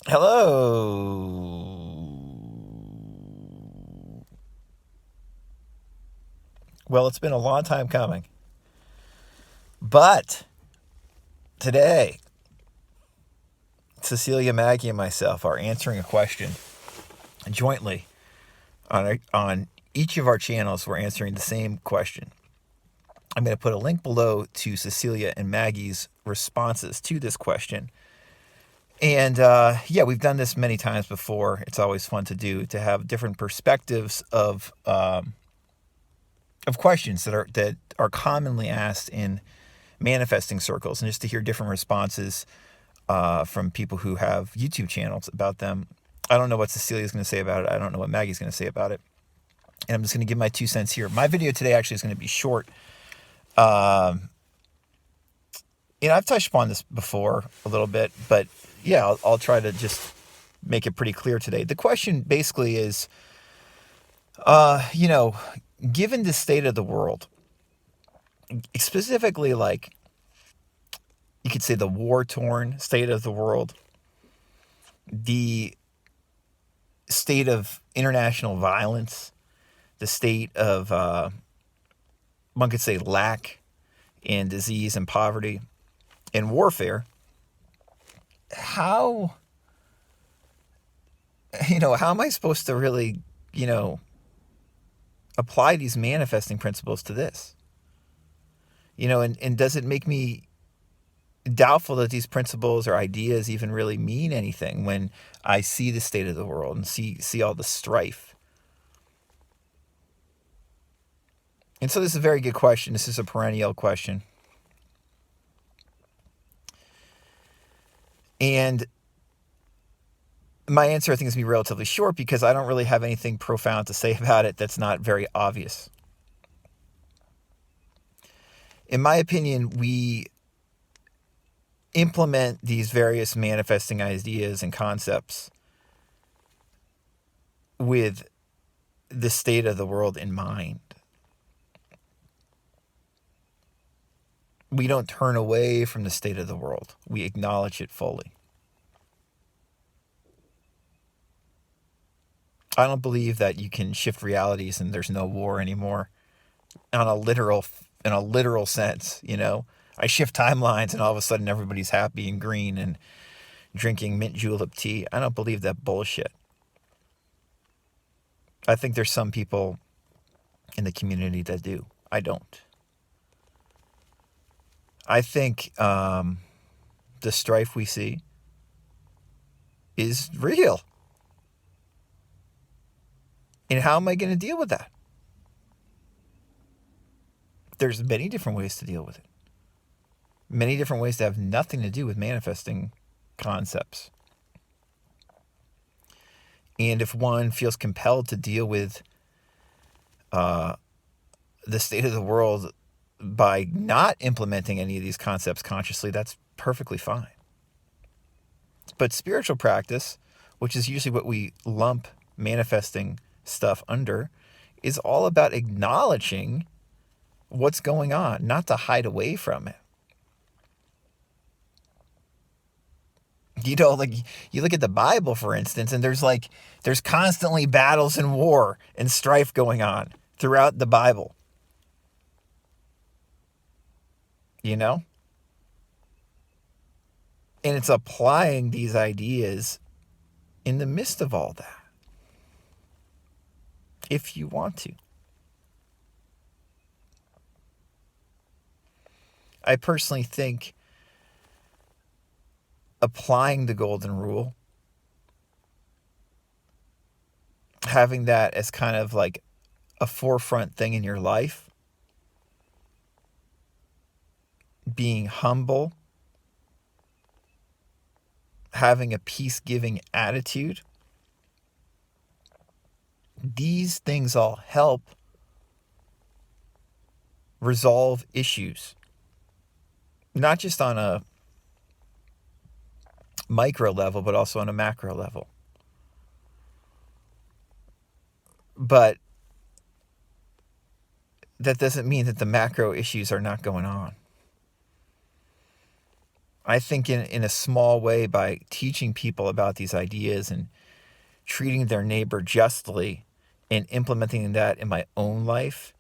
Hello. Well, it's been a long time coming. But today, Cecilia, Maggie, and myself are answering a question jointly on each of our channels. We're answering the same question. I'm going to put a link below to Cecilia and Maggie's responses to this question. And yeah, we've done this many times before. It's always fun to do, to have different perspectives of questions that are commonly asked in manifesting circles, and just to hear different responses from people who have YouTube channels about them. I don't know what Cecilia's going to say about it. I don't know what Maggie's going to say about it. And I'm just going to give my 2 cents here. My video today actually is going to be short. Um, I've touched upon this before a little bit, but yeah, I'll try to just make it pretty clear today. The question basically is, given the state of the world, specifically like you could say the war-torn state of the world, the state of international violence, the state of, one could say, lack and disease and poverty and warfare, how, how am I supposed to really, apply these manifesting principles to this? And does it make me doubtful that these principles or ideas even really mean anything when I see the state of the world and see all the strife? And so this is a very good question. This is a perennial question. And my answer, I think, is going to be relatively short because I don't really have anything profound to say about it that's not very obvious. In my opinion, we implement these various manifesting ideas and concepts with the state of the world in mind. We don't turn away from the state of the world. We acknowledge it fully. I don't believe that you can shift realities and there's no war anymore in a literal sense, I shift timelines and all of a sudden everybody's happy and green and drinking mint julep tea. I don't believe that bullshit. I think there's some people in the community that do. I don't. I think the strife we see is real. And how am I going to deal with that? There's many different ways to deal with it. Many different ways that have nothing to do with manifesting concepts. And if one feels compelled to deal with the state of the world by not implementing any of these concepts consciously, that's perfectly fine. But spiritual practice, which is usually what we lump manifesting stuff under, is all about acknowledging what's going on, not to hide away from it. Like you look at the Bible, for instance, and there's constantly battles and war and strife going on throughout the Bible. And it's applying these ideas in the midst of all that, if you want to. I personally think applying the golden rule, having that as kind of like a forefront thing in your life, being humble, having a peace-giving attitude, these things all help resolve issues, not just on a micro level, but also on a macro level. But that doesn't mean that the macro issues are not going on. I think in a small way, by teaching people about these ideas and treating their neighbor justly and implementing that in my own life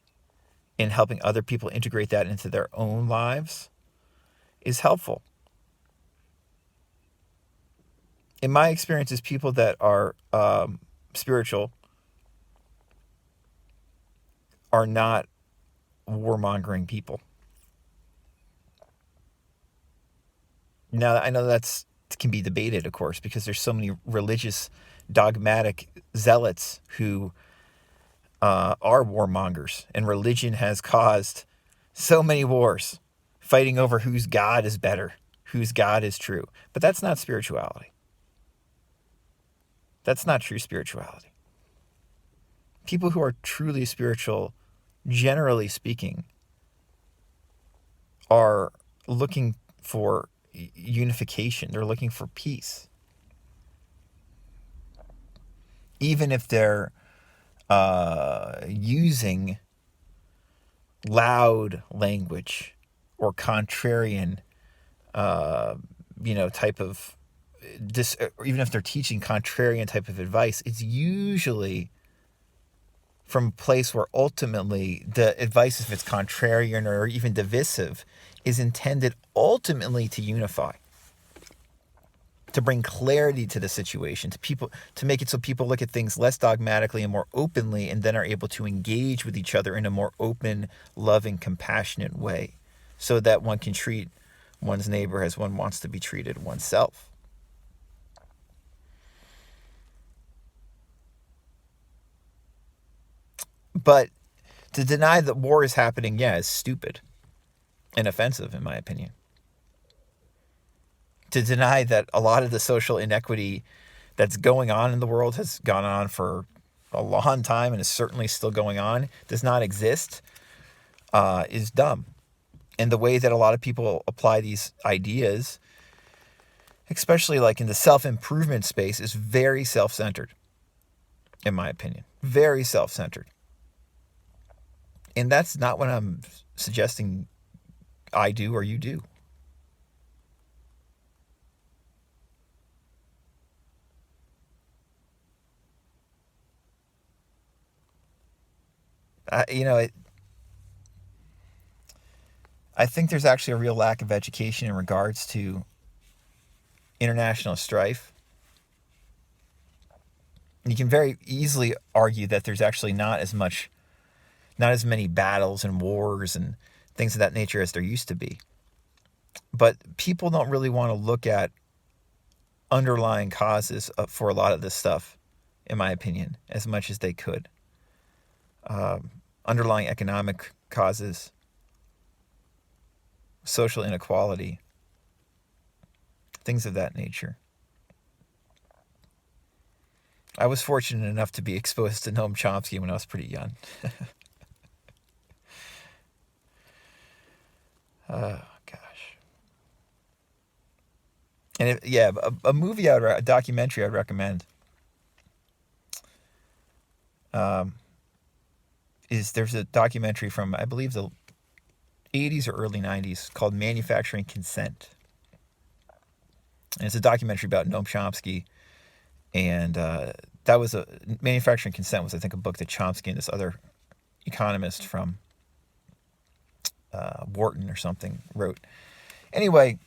and helping other people integrate that into their own lives is helpful. In my experiences, people that are spiritual are not warmongering people. Now, I know that's can be debated, of course, because there's so many religious, dogmatic zealots who are warmongers, and religion has caused so many wars, fighting over whose God is better, whose God is true. But that's not spirituality. That's not true spirituality. People who are truly spiritual, generally speaking, are looking for unification. They're looking for peace. Even if they're using loud language or contrarian, type of or even if they're teaching contrarian type of advice, it's usually from a place where ultimately the advice, if it's contrarian or even divisive, is intended ultimately to unify, to bring clarity to the situation, to people, to make it so people look at things less dogmatically and more openly, and then are able to engage with each other in a more open, loving, compassionate way, so that one can treat one's neighbor as one wants to be treated oneself. But to deny that war is happening, is stupid and offensive, in my opinion. To deny that a lot of the social inequity that's going on in the world has gone on for a long time and is certainly still going on, does not exist, is dumb. And the way that a lot of people apply these ideas, especially like in the self-improvement space, is very self-centered, in my opinion. Very self-centered. And that's not what I'm suggesting I do or you do. I think there's actually a real lack of education in regards to international strife. And you can very easily argue that there's actually not as many battles and wars and things of that nature as there used to be. But people don't really want to look at underlying causes for a lot of this stuff, in my opinion, as much as they could. Underlying economic causes, social inequality, things of that nature. I was fortunate enough to be exposed to Noam Chomsky when I was pretty young. Oh, gosh. And a movie, a documentary I'd recommend is there's a documentary from, I believe, the 80s or early 90s called Manufacturing Consent. And it's a documentary about Noam Chomsky. And Manufacturing Consent was, I think, a book that Chomsky and this other economist from Wharton or something wrote. Anyway,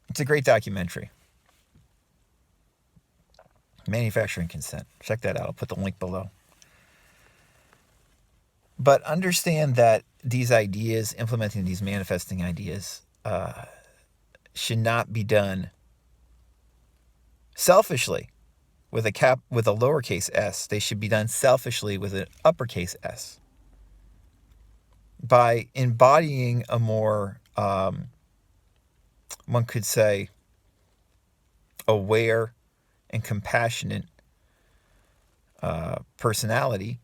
it's a great documentary. Manufacturing Consent. Check that out. I'll put the link below. But understand that these ideas, implementing these manifesting ideas, should not be done selfishly with a lowercase s. They should be done selfishly with an uppercase S. By embodying a more, one could say, aware and compassionate personality,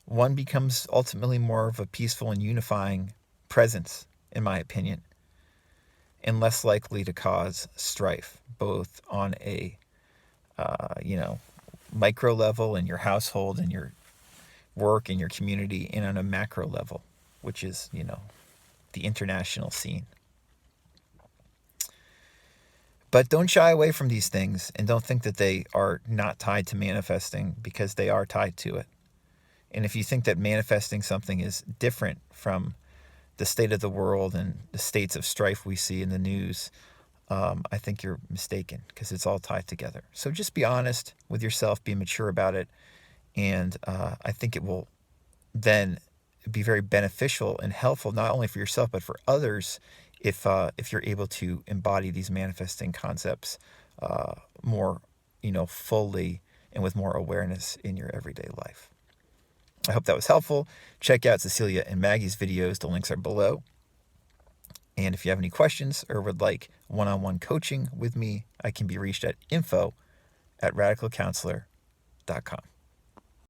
one becomes ultimately more of a peaceful and unifying presence, in my opinion, and less likely to cause strife, both on a, micro level in your household and your work and your community, and on a macro level, which is, the international scene. But don't shy away from these things, and don't think that they are not tied to manifesting, because they are tied to it. And if you think that manifesting something is different from the state of the world and the states of strife we see in the news, I think you're mistaken, because it's all tied together. So just be honest with yourself, be mature about it, and I think it will then be very beneficial and helpful, not only for yourself but for others, if you're able to embody these manifesting concepts more, fully, and with more awareness in your everyday life. I hope that was helpful. Check out Cecilia and Maggie's videos. The links are below. And if you have any questions or would like one-on-one coaching with me, I can be reached at info@radicalcounselor.com.